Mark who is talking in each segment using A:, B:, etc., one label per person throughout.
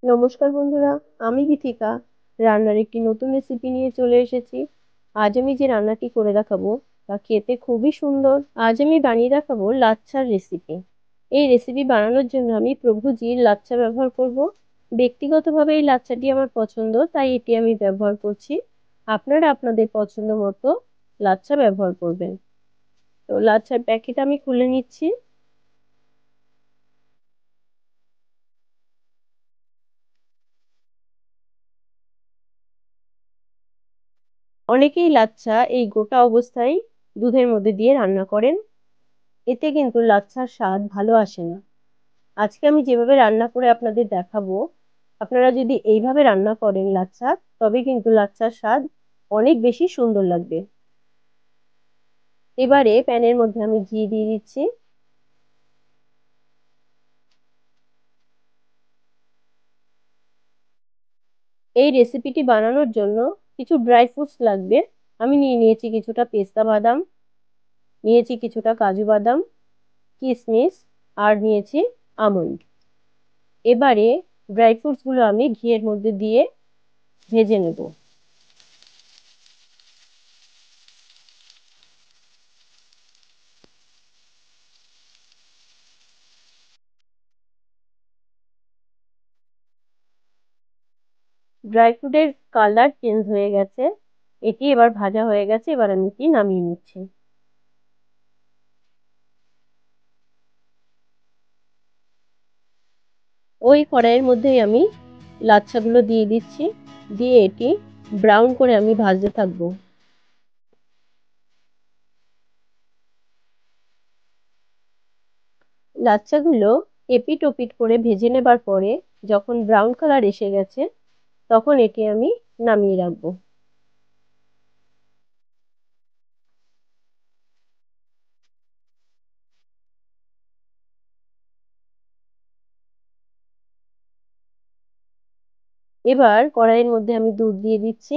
A: নমস্কার বন্ধুরা, আমি গীতিকা রান্নার একটি নতুন রেসিপি নিয়ে চলে এসেছি। আজ আমি যে রান্নাটি করে দেখাবো তা খেতে খুবই সুন্দর। আজ আমি বানিয়ে দেখাবো লাচ্ছার রেসিপি। এই রেসিপি বানানোর জন্য আমি প্রভুজির লাচ্ছা ব্যবহার করব। ব্যক্তিগতভাবে এই লাচ্ছাটি আমার পছন্দ, তাই এটি আমি ব্যবহার করছি। আপনারা আপনাদের পছন্দ মতো লাচ্ছা ব্যবহার করবেন। তো লাচ্ছার প্যাকেট আমি খুলে নিচ্ছি। অনেকেই লাচ্ছা এই গোটা অবস্থায় দুধের মধ্যে দিয়ে রান্না করেন, এতে কিন্তু লাচ্ছার স্বাদ ভালো আসে না। আজকে আমি যেভাবে রান্না করে আপনাদের দেখাবো, আপনারা যদি এইভাবে রান্না করেন লাচ্ছা, তবে কিন্তু লাচ্ছার স্বাদ অনেক বেশি সুন্দর লাগবে। এবারে প্যানের মধ্যে আমি ঘি দিয়ে দিচ্ছি। এই রেসিপিটি বানানোর জন্য কিছু ড্রাই ফ্রুটস লাগবে। আমি নিয়েছি কিছুটা পেস্তা বাদাম, নিয়েছি কিছুটা কাজু বাদাম, কিশমিশ, আর নিয়েছি আমন্ড। এবারে ড্রাই ফ্রুটস গুলো আমি ঘিয়ের মধ্যে দিয়ে ভেজে নেব। ড্রাই ফ্রুটের কালার চেঞ্জ হয়ে গেছে, এটি এবার ভাজা হয়ে গেছে। এবার আমি এটি নামিয়ে নিচ্ছি। ওই কড়াইয়ের মধ্যেই আমি লাচ্ছাগুলো দিয়ে দিচ্ছি, দিয়ে এটি ব্রাউন করে আমি ভাজতে থাকবো। লাচ্ছাগুলো এপিট ওপিট করে ভেজে নেবার পরে যখন ব্রাউন কালার এসে গেছে, তখন এটি আমি নামিয়ে রাখবো। এবার কড়াইয়ের মধ্যে আমি দুধ দিয়ে দিচ্ছি।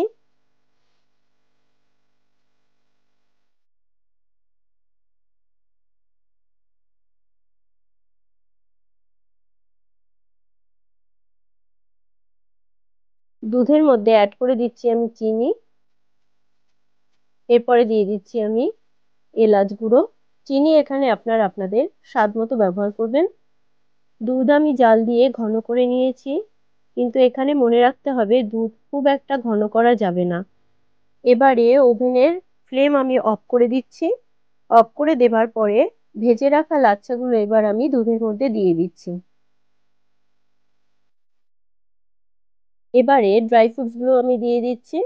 A: দুধের মধ্যে অ্যাড করে দিচ্ছি আমি চিনি। এরপরে দিয়ে দিচ্ছি আমি এলাচ গুঁড়ো। চিনি এখানে আপনারা আপনাদের স্বাদ মতো ব্যবহার করবেন। দুধ আমি জাল দিয়ে ঘন করে নিয়েছি, কিন্তু এখানে মনে রাখতে হবে দুধ খুব একটা ঘন করা যাবে না। এবারে ওভেনের ফ্লেম আমি অফ করে দিচ্ছি। অফ করে দেবার পরে ভেজে রাখা লাচ্ছাগুলো এবার আমি দুধের মধ্যে দিয়ে দিচ্ছি। এবারে ড্রাই ফ্রুটস গুলো আমি দিয়ে দিচ্ছি।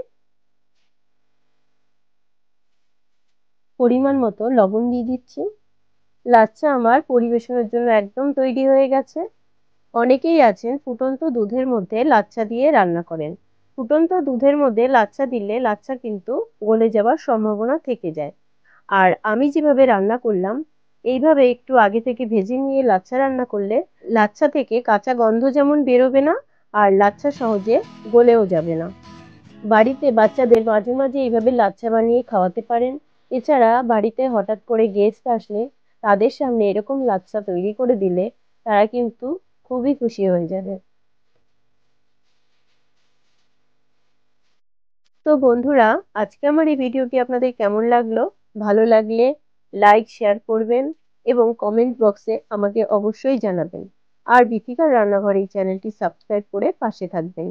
A: পরিমাণ মতো লবণ দিয়ে দিচ্ছি। লাচ্ছা আমার পরিবেশনের জন্য একদম তৈরি হয়ে গেছে। অনেকেই আছেন ফুটন্ত দুধের মধ্যে লাচ্ছা দিয়ে রান্না করেন। ফুটন্ত দুধের মধ্যে লাচ্ছা দিলে লাচ্ছা কিন্তু গলে যাওয়ার সম্ভাবনা থেকে যায়। আর আমি যেভাবে রান্না করলাম, এইভাবে একটু আগে থেকে ভেজে নিয়ে লাচ্ছা রান্না করলে লাচ্ছা থেকে কাঁচা গন্ধ যেমন বেরোবে না, আর লাচ্ছা সহজে গলেও যাবে না। বাড়িতে বাচ্চাদের মাঝে মাঝে এইভাবে লাচ্ছা বানিয়ে খাওয়াতে পারেন। এছাড়া বাড়িতে হঠাৎ করে গেস্ট আসলে তাদের সামনে এরকম লাচ্ছা তৈরি করে দিলে তারা কিন্তু খুবই খুশি হয়ে যাবে। তো বন্ধুরা, আজকে আমার এই ভিডিওটি আপনাদের কেমন লাগলো? ভালো লাগলে লাইক শেয়ার করবেন এবং কমেন্ট বক্সে আমাকে অবশ্যই জানাবেন। আর বিথিকার রান্নাঘর এই চ্যানেলটি সাবস্ক্রাইব করে পাশে থাকবেন।